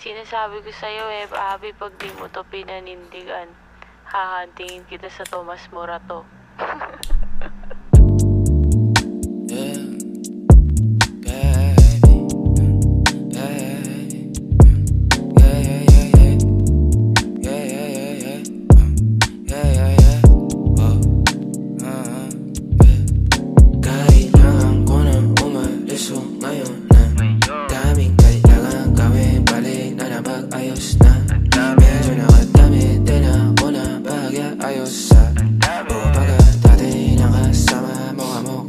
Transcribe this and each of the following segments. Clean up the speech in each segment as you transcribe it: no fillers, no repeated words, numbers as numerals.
Sinasabi ko sa'yo Abby, pag di mo to pinanindigan, hahantingin kita sa Tomas Morato.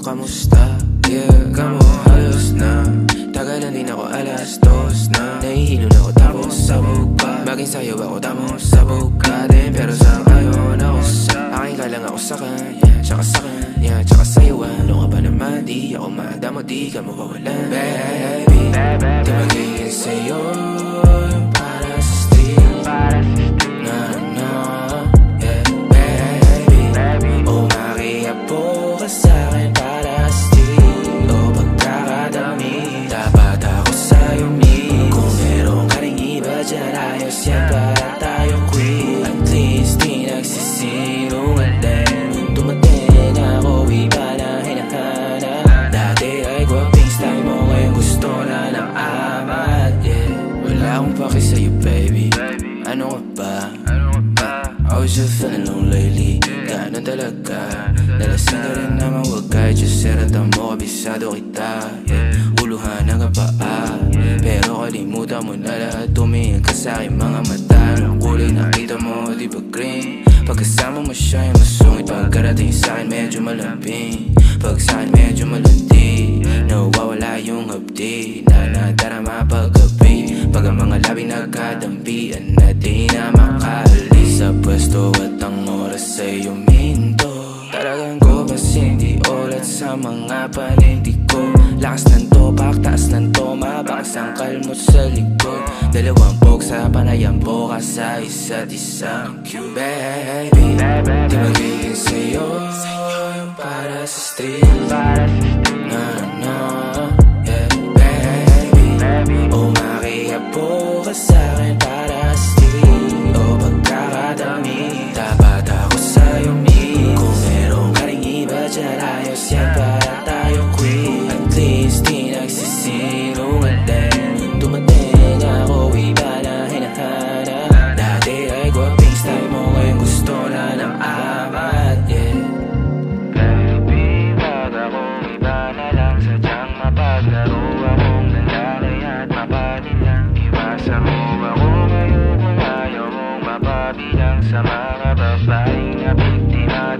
Kamusta? Yeah, kamo halos na tagalan din ako alas 2 na nahihilo na ako tapos sabog pa maging sayo ako tamo sabog ka din pero sa ngayon ako sa aking ka lang ako sa kanya tsaka sa kanya tsaka sa'yo ano ka ba naman di ako madamo di ka mawawalan baby di magiging sa'yo yung para sa street na no yeah baby oh makiapo ka sa'kin yan para tayo queen. At least di nagsisinungaling. Dumating ako iba na hinahanap. Dati ay gwaping style mo, ngayon gusto na ng amat. Yeah, wala akong paki sa'yo baby. Ano ka ba? I was just feeling low lately. Ganon talaga. Nalasing ka rin naman, wag kahit just seratan mo, kabisado kita. Uluhan ang kapaa, pero kalimutan mo na lahat. Tumingin ka sa'king mga mata. Anong kulay nakita mo, di ba green? Pagkasama mo siya yung masungit. Pagkarating sa'kin medyo malambing. Pag sa'kin medyo malandi, nawawala yung hapdi na nadarama paggabi. Pag ang mga labi nagkadampian na di na makaalis sa pwesto at ang oras ay uminto. Talagang ko kasi hindi ulat sa mga panindig ko. Lakas ng topak, taas ng toma, bakas ang kalmot sa likod. Dalawang pog sa panayang boka sa isa't isa. Baby, di magiging sa'yo yung para sa street. No, no, yeah, baby. Oh, makiapo ka sa'kin para sa street. Oh, pagkakadami, dapat ako sa'yo me. Kung meron ka rin iba dyan, ayos yan para tayo queen. At least di nagsisinungaling. Dumating ako iba na hinahanap. Dati ay gwaping style mo, ngayon gusto na ng amat. Yeah, baby, wag akong iba na lang. Sadyang mapaglaro akong lalaki at mapanilang. Iwasan mo ako ngayon kung ayaw mong mapabilang sa mga babaeng na biktima